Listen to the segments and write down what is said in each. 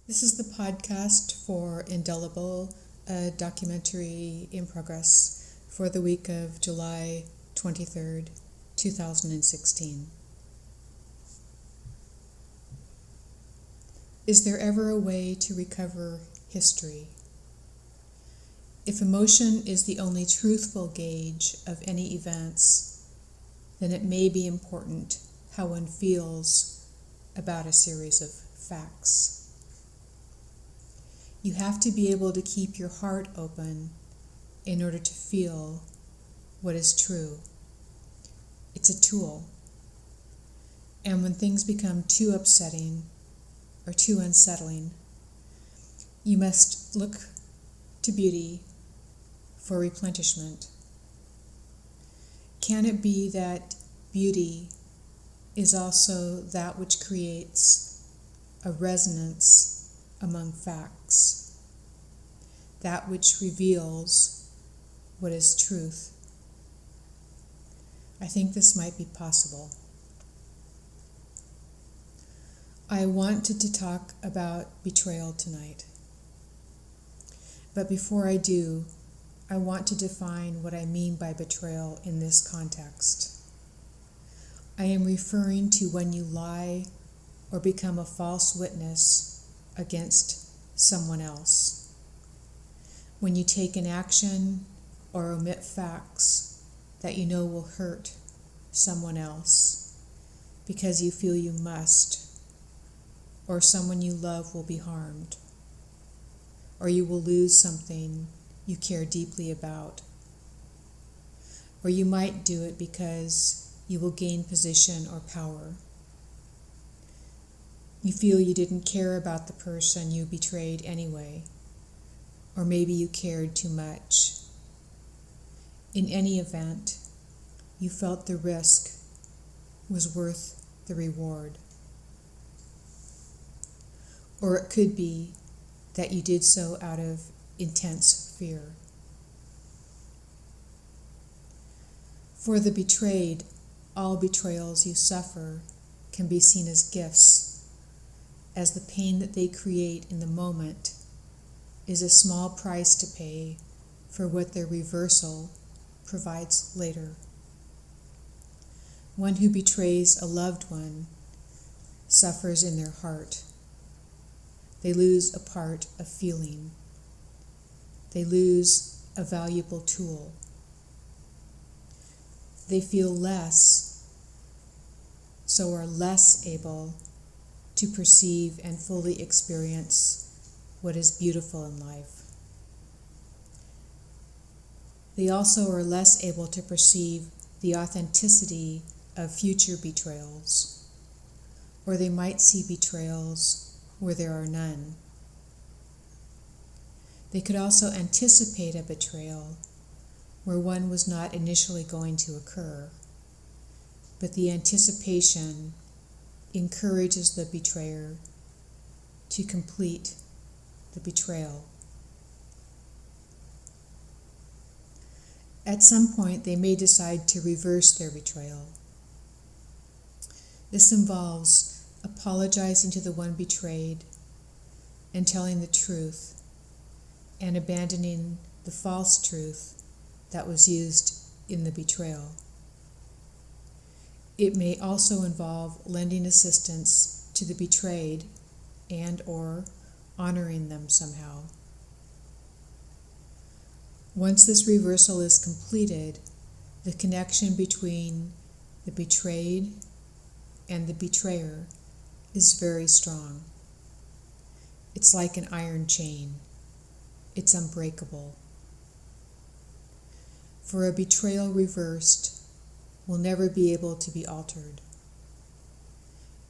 This is the podcast for Indelible, a documentary in progress for the week of July 23rd, 2016. Is there ever a way to recover history? If emotion is the only truthful gauge of any events, then it may be important how one feels about a series of facts. You have to be able to keep your heart open in order to feel what is true. It's a tool. And when things become too upsetting or too unsettling, you must look to beauty for replenishment. Can it be that beauty is also that which creates a resonance among facts, that which reveals what is truth? I think this might be possible. I wanted to talk about betrayal tonight. But before I do, I want to define what I mean by betrayal in this context. I am referring to when you lie or become a false witness against someone else. When you take an action or omit facts that you know will hurt someone else because you feel you must, or someone you love will be harmed, or you will lose something you care deeply about, or you might do it because you will gain position or power. You feel you didn't care about the person you betrayed anyway, or maybe you cared too much. In any event, you felt the risk was worth the reward. Or it could be that you did so out of intense fear. For the betrayed, all betrayals you suffer can be seen as gifts, as the pain that they create in the moment is a small price to pay for what their reversal provides later. One who betrays a loved one suffers in their heart. They lose a part of feeling. They lose a valuable tool. They feel less, so are less able to perceive and fully experience what is beautiful in life. They also are less able to perceive the authenticity of future betrayals, or they might see betrayals where there are none. They could also anticipate a betrayal where one was not initially going to occur, but the anticipation encourages the betrayer to complete the betrayal. At some point, they may decide to reverse their betrayal. This involves apologizing to the one betrayed and telling the truth and abandoning the false truth that was used in the betrayal. It may also involve lending assistance to the betrayed and/or honoring them somehow. Once this reversal is completed, the connection between the betrayed and the betrayer is very strong. It's like an iron chain. It's unbreakable. For a betrayal reversed will never be able to be altered,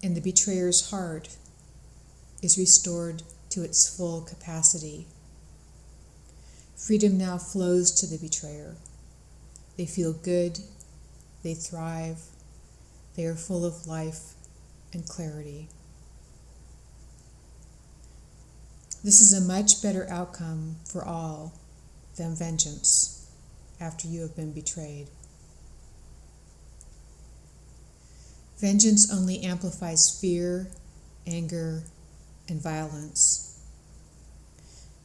and the betrayer's heart is restored to its full capacity. Freedom now flows to the betrayer. They feel good, they thrive, they are full of life and clarity. This is a much better outcome for all than vengeance after you have been betrayed. Vengeance only amplifies fear, anger, and violence.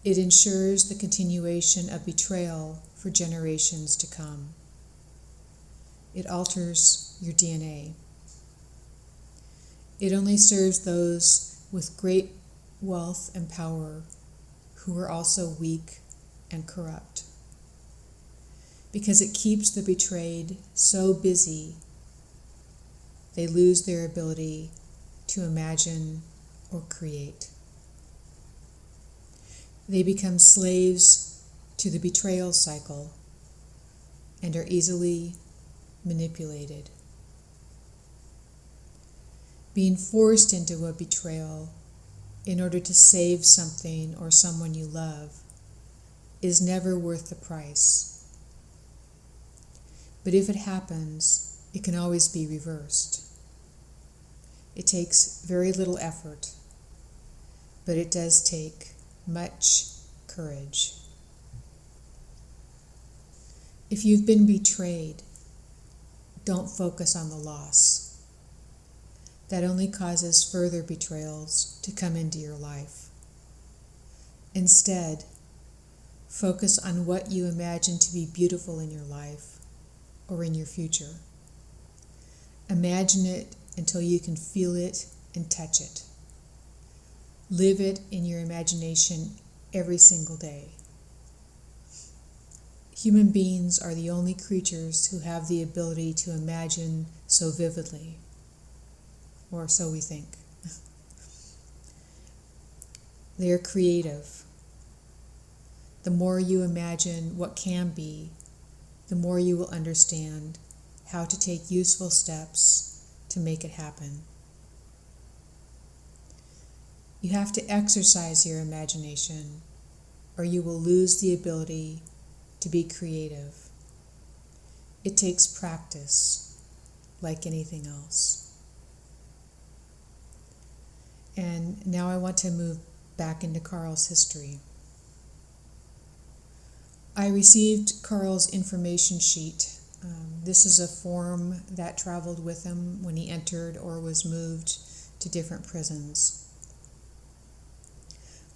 It ensures the continuation of betrayal for generations to come. It alters your DNA. It only serves those with great wealth and power who are also weak and corrupt, because it keeps the betrayed so busy they lose their ability to imagine or create. They become slaves to the betrayal cycle and are easily manipulated. Being forced into a betrayal in order to save something or someone you love is never worth the price. But if it happens, it can always be reversed. It takes very little effort, but it does take much courage. If you've been betrayed, don't focus on the loss. That only causes further betrayals to come into your life. Instead, focus on what you imagine to be beautiful in your life or in your future. Imagine it until you can feel it and touch it. Live it in your imagination every single day. Human beings are the only creatures who have the ability to imagine so vividly, or so we think. They are creative. The more you imagine what can be, the more you will understand how to take useful steps to make it happen. You have to exercise your imagination, or you will lose the ability to be creative. It takes practice, like anything else. And now I want to move back into Carl's history. I received Carl's information sheet. This is a form that traveled with him when he entered or was moved to different prisons.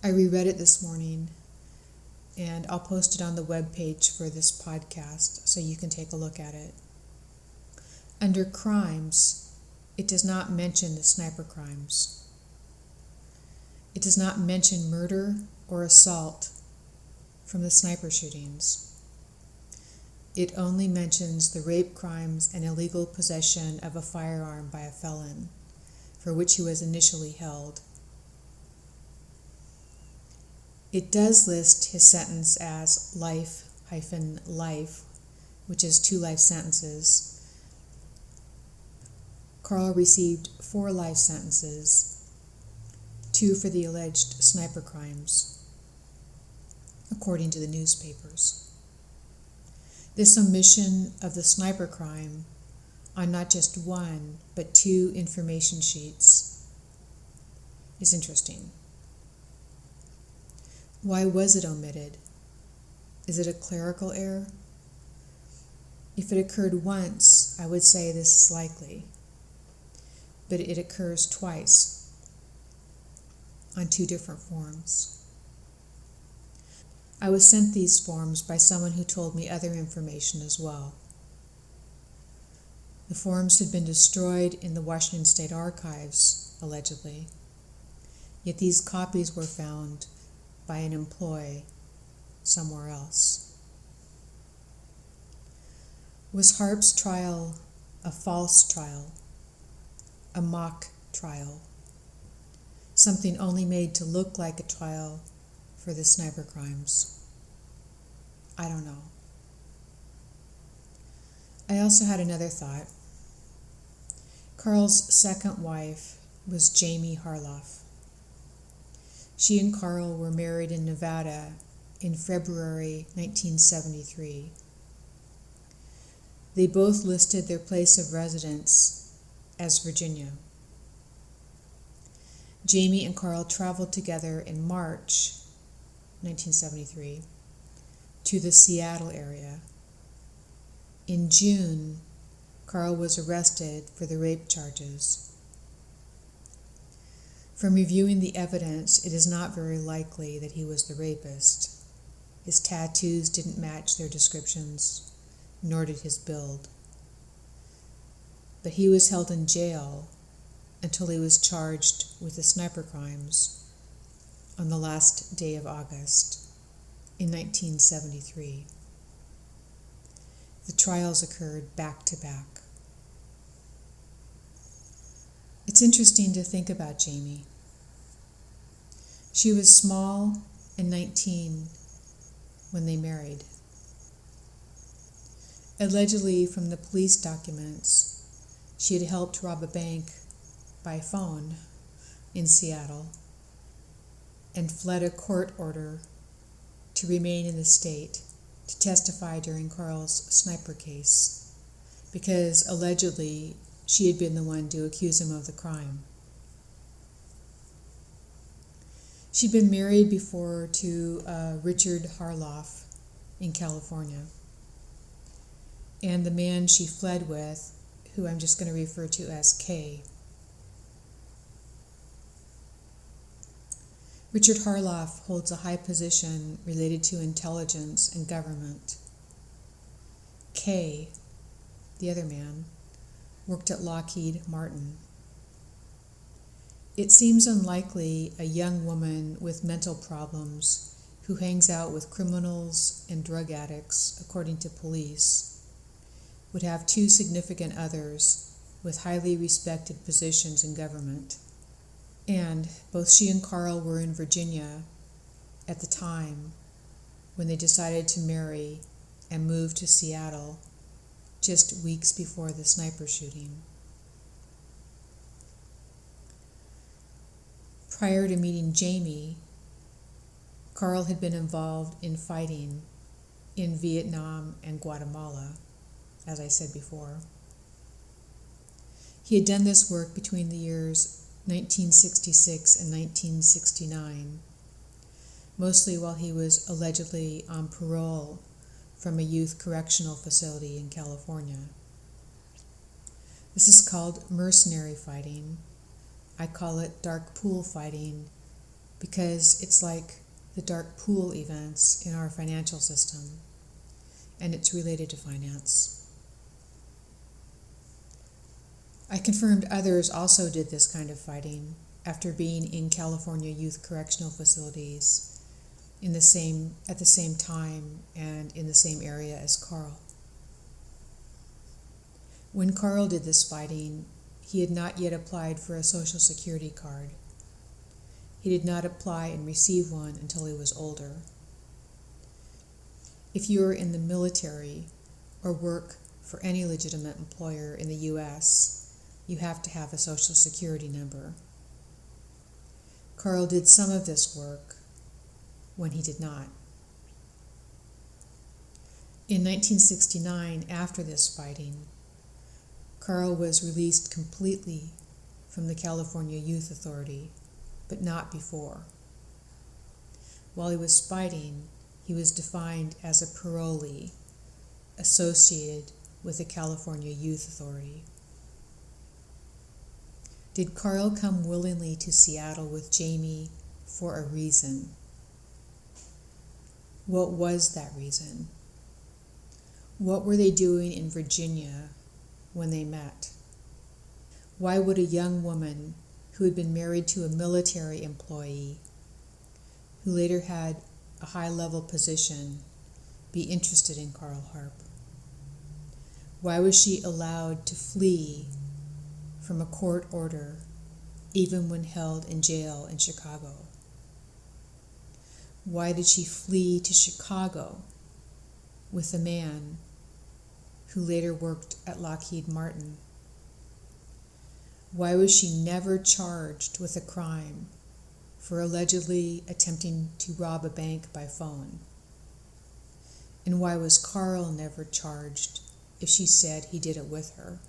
I reread it this morning, and I'll post it on the webpage for this podcast so you can take a look at it. Under crimes, it does not mention the sniper crimes. It does not mention murder or assault from the sniper shootings. It only mentions the rape crimes and illegal possession of a firearm by a felon, for which he was initially held. It does list his sentence as life-life, which is 2 life sentences. Carl received 4 life sentences, 2 for the alleged sniper crimes, according to the newspapers. This omission of the sniper crime on not just 1, but 2 information sheets is interesting. Why was it omitted? Is it a clerical error? If it occurred once, I would say this is likely, but it occurs twice on 2 different forms. I was sent these forms by someone who told me other information as well. The forms had been destroyed in the Washington State Archives, allegedly, yet these copies were found by an employee somewhere else. Was Harp's trial a false trial, a mock trial, something only made to look like a trial for the sniper crimes? I don't know. I also had another thought. Carl's second wife was Jamie Harloff. She and Carl were married in Nevada in February 1973. They both listed their place of residence as Virginia. Jamie and Carl traveled together in March 1973 to the Seattle area. In June, Carl was arrested for the rape charges. From reviewing the evidence, it is not very likely that he was the rapist. His tattoos didn't match their descriptions, nor did his build. But he was held in jail until he was charged with the sniper crimes on the last day of August in 1973. The trials occurred back to back. It's interesting to think about Jamie. She was small and 19 when they married. Allegedly, from the police documents, she had helped rob a bank by phone in Seattle and fled a court order to remain in the state to testify during Carl's sniper case, because allegedly she had been the one to accuse him of the crime. She'd been married before to Richard Harloff in California. And the man she fled with, who I'm just going to refer to as K. Richard Harloff holds a high position related to intelligence and government. K, the other man, worked at Lockheed Martin. It seems unlikely a young woman with mental problems who hangs out with criminals and drug addicts, according to police, would have two significant others with highly respected positions in government. And both she and Carl were in Virginia at the time when they decided to marry and move to Seattle just weeks before the sniper shooting. Prior to meeting Jamie, Carl had been involved in fighting in Vietnam and Guatemala, as I said before. He had done this work between the years 1966 and 1969, mostly while he was allegedly on parole from a youth correctional facility in California. This is called mercenary fighting. I call it dark pool fighting because it's like the dark pool events in our financial system, and it's related to finance. I confirmed others also did this kind of fighting after being in California youth correctional facilities at the same time and in the same area as Carl. When Carl did this fighting, he had not yet applied for a Social Security card. He did not apply and receive one until he was older. If you are in the military or work for any legitimate employer in the U.S., you have to have a Social Security number. Carl did some of this work when he did not. In 1969, after this fighting, Carl was released completely from the California Youth Authority, but not before. While he was fighting, he was defined as a parolee associated with the California Youth Authority. Did Carl come willingly to Seattle with Jamie for a reason? What was that reason? What were they doing in Virginia when they met? Why would a young woman who had been married to a military employee, who later had a high-level position, be interested in Carl Harp? Why was she allowed to flee from a court order, even when held in jail in Chicago? Why did she flee to Chicago with a man who later worked at Lockheed Martin? Why was she never charged with a crime for allegedly attempting to rob a bank by phone? And why was Carl never charged if she said he did it with her?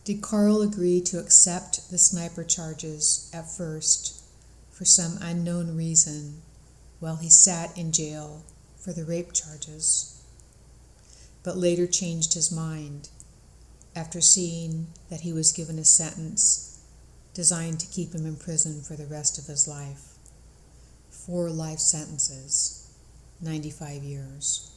Did Carl agree to accept the sniper charges at first for some unknown reason while he sat in jail for the rape charges, but later changed his mind after seeing that he was given a sentence designed to keep him in prison for the rest of his life. 4 life sentences, 95 years.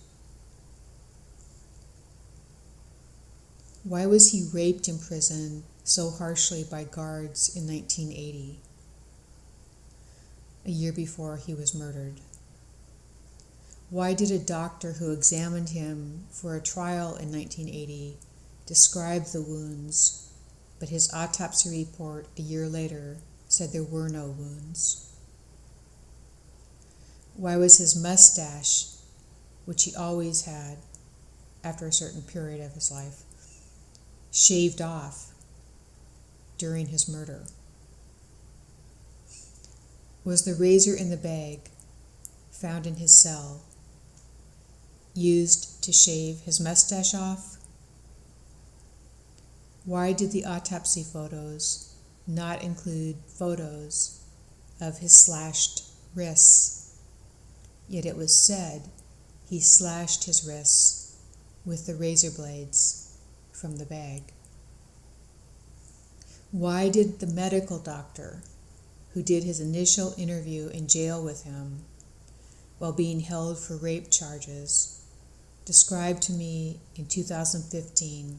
Why was he raped in prison so harshly by guards in 1980, a year before he was murdered? Why did a doctor who examined him for a trial in 1980 describe the wounds, but his autopsy report a year later said there were no wounds? Why was his mustache, which he always had after a certain period of his life, shaved off during his murder? Was the razor in the bag found in his cell used to shave his mustache off? Why did the autopsy photos not include photos of his slashed wrists, yet it was said he slashed his wrists with the razor blades from the bag? Why did the medical doctor who did his initial interview in jail with him while being held for rape charges describe to me in 2015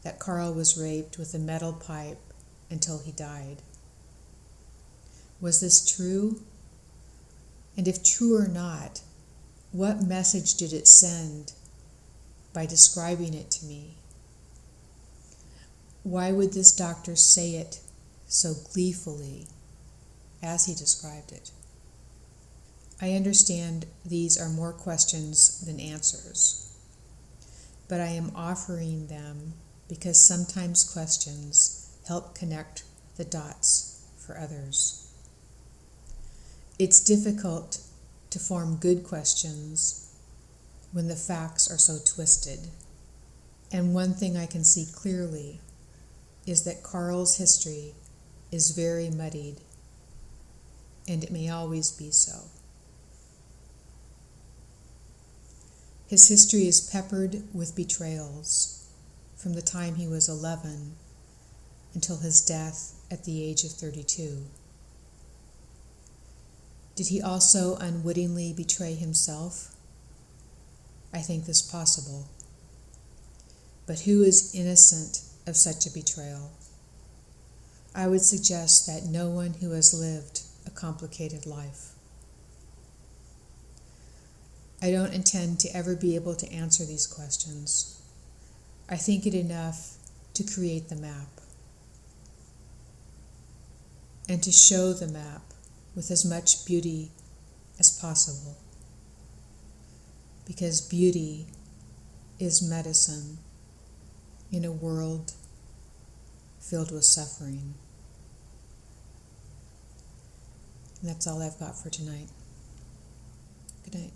that Carl was raped with a metal pipe until he died? Was this true? And if true or not, what message did it send by describing it to me? Why would this doctor say it so gleefully as he described it? I understand these are more questions than answers, but I am offering them because sometimes questions help connect the dots for others. It's difficult to form good questions when the facts are so twisted. And one thing I can see clearly is that Carl's history is very muddied, and it may always be so. His history is peppered with betrayals from the time he was 11 until his death at the age of 32. Did he also unwittingly betray himself? I think this possible. But who is innocent of such a betrayal? I would suggest that no one who has lived a complicated life. I don't intend to ever be able to answer these questions. I think it enough to create the map and to show the map with as much beauty as possible, because beauty is medicine in a world filled with suffering. And that's all I've got for tonight. Good night.